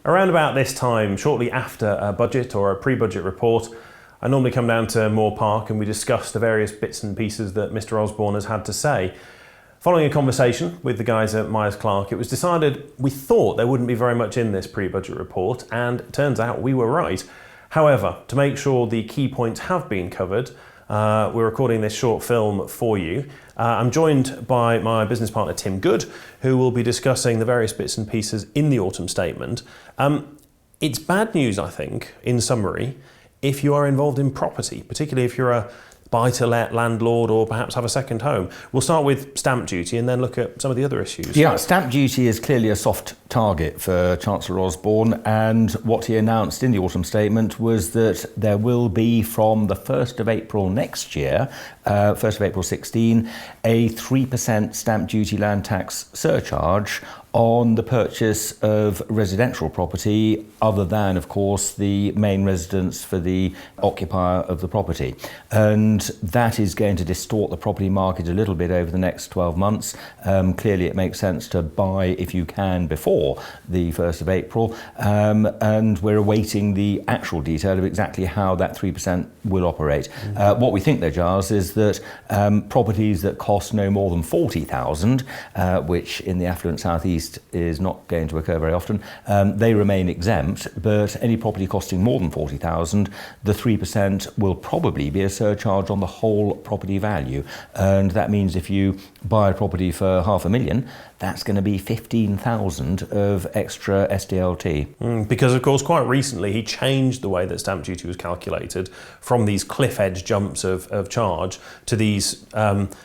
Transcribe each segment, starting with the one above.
Around about this time, shortly after a budget or a pre-budget report, I normally come down to Moore Park and we discuss the various bits and pieces that Mr. Osborne has had to say. Following a conversation with the guys at Myers Clark, it was decided we thought there wouldn't be very much in this pre-budget report, and it turns out we were right. However, to make sure the key points have been covered, we're recording this short film for you. I'm joined by my business partner Tim Good, who will be discussing the various bits and pieces in the autumn statement. It's bad news, I think, in summary, if you are involved in property, particularly if you're a buy-to-let landlord or perhaps have a second home. We'll start with stamp duty and then look at some of the other issues. Yeah, stamp duty is clearly a soft target for Chancellor Osborne, and what he announced in the autumn statement was that there will be, from the 1st of April next year, 1st of April 16, a 3% stamp duty land tax surcharge on the purchase of residential property, other than, of course, the main residence for the occupier of the property. And that is going to distort the property market a little bit over the next 12 months. Clearly, it makes sense to buy, if you can, before the 1st of April. And we're awaiting the actual detail of exactly how that 3% will operate. What we think, though, Giles, is that properties that cost no more than $40,000, which in the affluent southeast is not going to occur very often, they remain exempt, but any property costing more than $40,000, the 3% will probably be a surcharge on the whole property value. And that means if you buy a property for $500,000, that's going to be $15,000 of extra SDLT. Because, of course, quite recently he changed the way that stamp duty was calculated from these cliff edge jumps of charge to these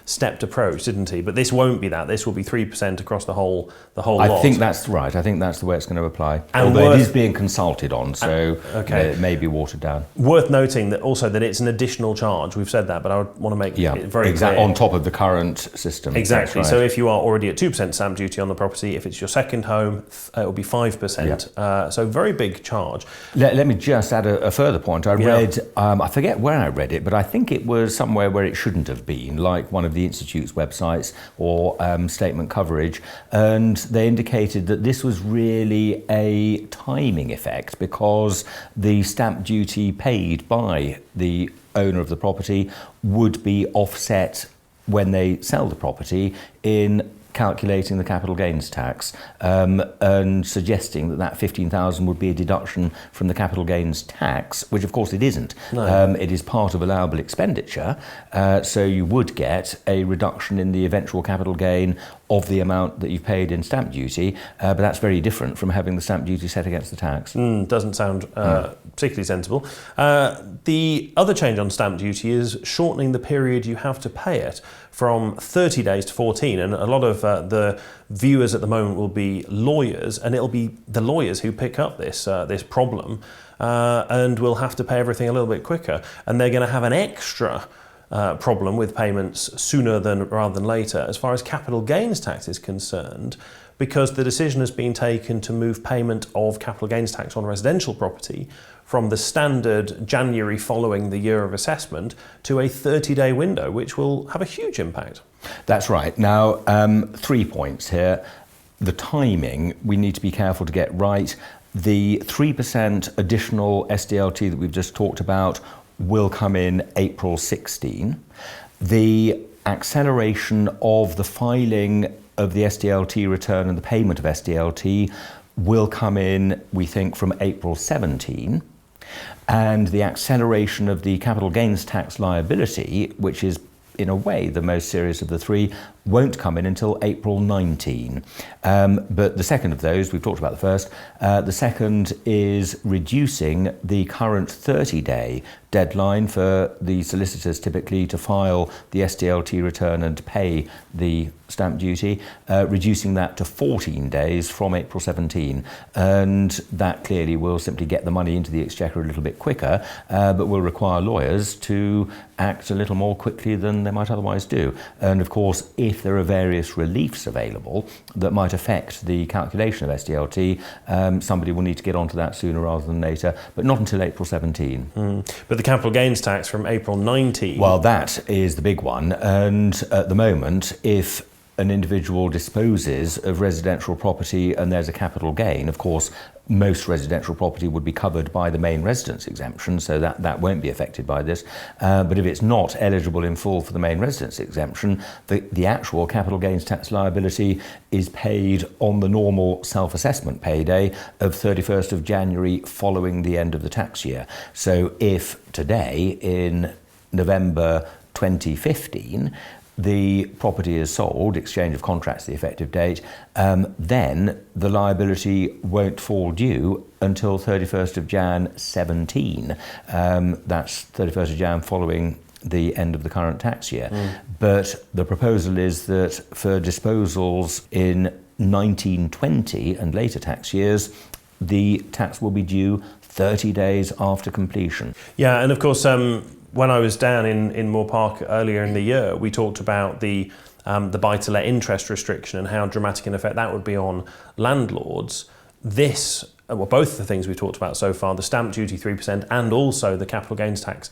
stepped approach, didn't he? But this won't be that. This will be 3% across the whole lot. I think that's right. I think that's the way it's going to apply. And although it is being consulted on, so it may be watered down. Worth noting that also that it's an additional charge. We've said that, but I want to make it very clear. On top of the current system. Exactly. Right. So if you are already at 2% stamp duty on the property, if it's your second home, it will be 5%. So very big charge. Let me just add a further point. I read, I forget where I read it, but I think it was somewhere where it shouldn't have been, like one of the Institute's websites or statement coverage, and they indicated that this was really a timing effect because the stamp duty paid by the owner of the property would be offset when they sell the property in calculating the capital gains tax, and suggesting that $15,000 would be a deduction from the capital gains tax, which of course it isn't. No. It is part of allowable expenditure, so you would get a reduction in the eventual capital gain of the amount that you've paid in stamp duty, but that's very different from having the stamp duty set against the tax. Doesn't sound particularly sensible. The other change on stamp duty is shortening the period you have to pay it from 30 days to 14, and a lot of the viewers at the moment will be lawyers, and it'll be the lawyers who pick up this problem, and will have to pay everything a little bit quicker, and they're going to have an extra problem with payments sooner rather than later as far as capital gains tax is concerned, because the decision has been taken to move payment of capital gains tax on residential property from the standard January following the year of assessment to a 30-day window, which will have a huge impact. That's right. Now, 3 points here. The timing, we need to be careful to get right. The 3% additional SDLT that we've just talked about will come in April 16. The acceleration of the filing of the SDLT return and the payment of SDLT will come in, we think, from April 17. And the acceleration of the capital gains tax liability, which is in a way the most serious of the three, won't come in until April 19. But the second of those, we've talked about the first, the second is reducing the current 30-day deadline for the solicitors typically to file the SDLT return and to pay the stamp duty, reducing that to 14 days from April 17. And that clearly will simply get the money into the Exchequer a little bit quicker, but will require lawyers to act a little more quickly than they might otherwise do. And of course, if there are various reliefs available that might affect the calculation of SDLT, somebody will need to get onto that sooner rather than later, but not until April 17. But the capital gains tax from April 19. Well, that is the big one. And at the moment, if an individual disposes of residential property and there's a capital gain, of course, most residential property would be covered by the main residence exemption, so that won't be affected by this. But if it's not eligible in full for the main residence exemption, the actual capital gains tax liability is paid on the normal self-assessment payday of 31st of January following the end of the tax year. So if today, in November 2015, the property is sold, exchange of contracts the effective date, then the liability won't fall due until 31st of Jan 17. That's 31st of Jan following the end of the current tax year. But the proposal is that for disposals in 1920 and later tax years, the tax will be due 30 days after completion. Yeah, and of course, when I was down in Moore Park earlier in the year, we talked about the buy-to-let interest restriction and how dramatic an effect that would be on landlords. Both the things we've talked about so far, the stamp duty 3% and also the capital gains tax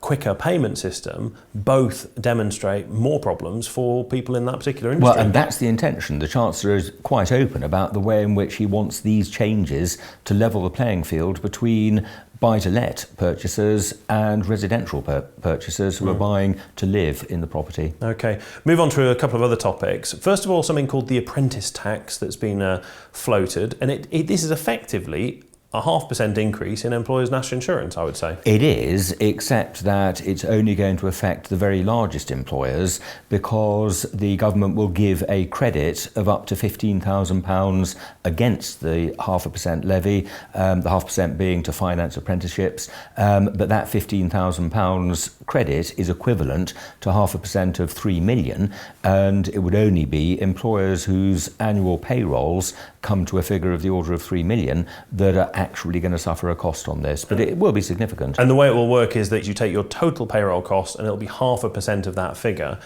quicker payment system, both demonstrate more problems for people in that particular industry. Well, and that's the intention. The Chancellor is quite open about the way in which he wants these changes to level the playing field between buy-to-let purchasers and residential purchasers who are buying to live in the property. Okay, move on to a couple of other topics. First of all, something called the apprentice tax that's been floated, and this is effectively a 0.5% increase in employers' national insurance, I would say. It is, except that it's only going to affect the very largest employers because the government will give a credit of up to £15,000 against the 0.5% levy, the 0.5% being to finance apprenticeships, but that £15,000 credit is equivalent to 0.5% of 3 million, and it would only be employers whose annual payrolls come to a figure of the order of 3 million that are actually going to suffer a cost on this, but it will be significant. And the way it will work is that you take your total payroll cost and it'll be 0.5% of that figure.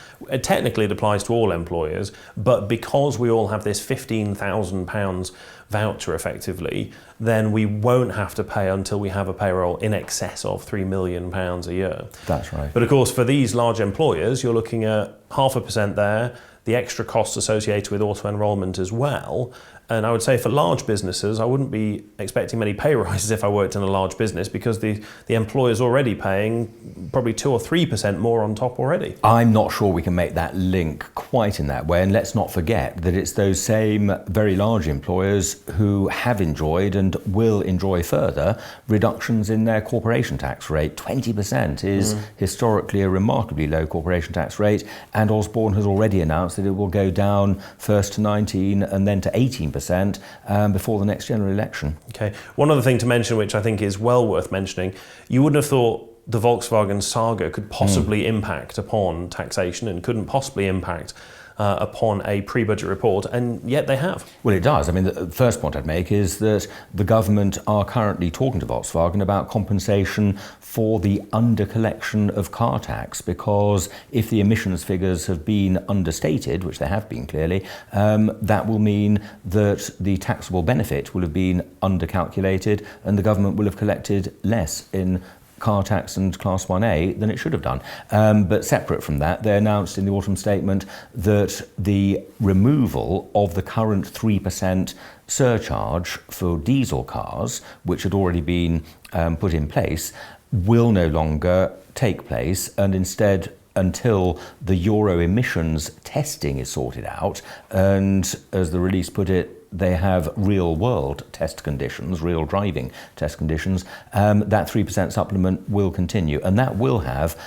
Technically it applies to all employers, but because we all have this £15,000 voucher effectively, then we won't have to pay until we have a payroll in excess of £3 million a year. That's right. But of course for these large employers, you're looking at 0.5% there, the extra costs associated with auto-enrolment as well. And I would say for large businesses, I wouldn't be expecting many pay rises if I worked in a large business because the employer's already paying probably 2 or 3% more on top already. I'm not sure we can make that link quite in that way. And let's not forget that it's those same very large employers who have enjoyed and will enjoy further reductions in their corporation tax rate. 20% is historically a remarkably low corporation tax rate. And Osborne has already announced that it will go down first to 19 and then to 18% before the next general election. Okay. One other thing to mention, which I think is well worth mentioning, you wouldn't have thought the Volkswagen saga could possibly impact upon taxation and couldn't possibly impact upon a pre-budget report, and yet they have. Well, it does. I mean, the first point I'd make is that the government are currently talking to Volkswagen about compensation for the under-collection of car tax, because if the emissions figures have been understated, which they have been clearly, that will mean that the taxable benefit will have been undercalculated and the government will have collected less in car tax and Class 1A than it should have done. But separate from that, they announced in the autumn statement that the removal of the current 3% surcharge for diesel cars, which had already been put in place, will no longer take place, and instead until the Euro emissions testing is sorted out, and as the release put it, they have real world test conditions, real driving test conditions, that 3% supplement will continue. And that will have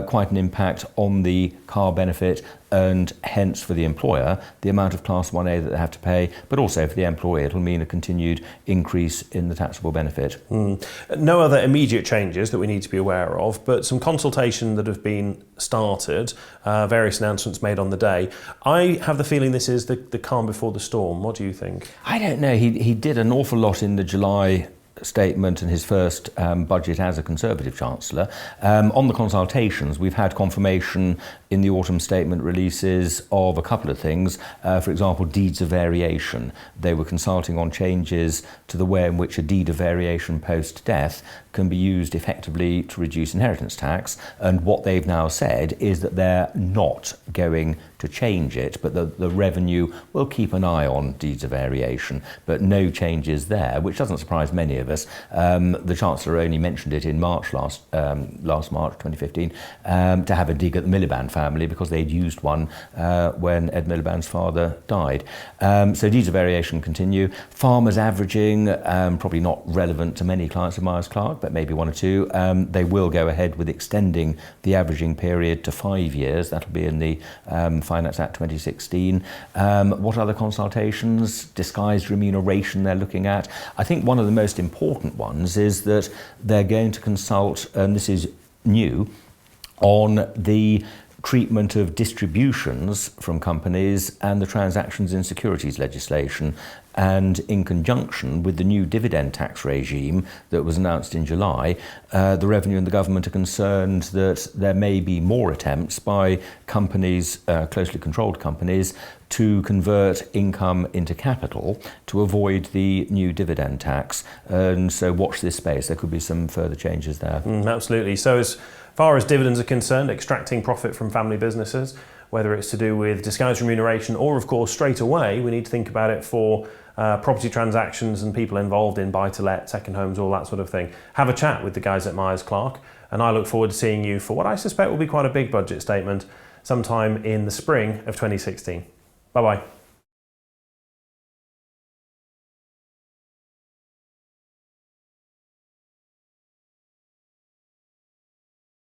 quite an impact on the car benefit and hence for the employer, the amount of Class 1A that they have to pay, but also for the employee, it'll mean a continued increase in the taxable benefit. No other immediate changes that we need to be aware of, but some consultation that have been started, various announcements made on the day. I have the feeling this is the calm before the storm. What do you think? I don't know. He did an awful lot in the July statement and his first budget as a Conservative Chancellor. On the consultations, we've had confirmation in the autumn statement releases of a couple of things. For example, deeds of variation. They were consulting on changes to the way in which a deed of variation post-death can be used effectively to reduce inheritance tax. And what they've now said is that they're not going to change it, but the revenue will keep an eye on deeds of variation, but no changes there, which doesn't surprise many of us. The Chancellor only mentioned it in March last March 2015 to have a dig at the Miliband family because they'd used one when Ed Miliband's father died. So deeds of variation continue. Farmers averaging, probably not relevant to many clients of Myers Clark, but maybe one or two. They will go ahead with extending the averaging period to 5 years. That'll be in the Finance Act 2016. What other consultations? Disguised remuneration they're looking at. I think one of the most important ones is that they're going to consult, and this is new, on the treatment of distributions from companies and the transactions in securities legislation, and in conjunction with the new dividend tax regime that was announced in July, the Revenue and the government are concerned that there may be more attempts by companies, closely controlled companies, to convert income into capital to avoid the new dividend tax. And so watch this space. There could be some further changes there. Absolutely. So as far as dividends are concerned, extracting profit from family businesses, whether it's to do with disguised remuneration or, of course, straight away, we need to think about it for property transactions and people involved in buy-to-let, second homes, all that sort of thing. Have a chat with the guys at Myers Clark, and I look forward to seeing you for what I suspect will be quite a big budget statement sometime in the spring of 2016. Bye-bye.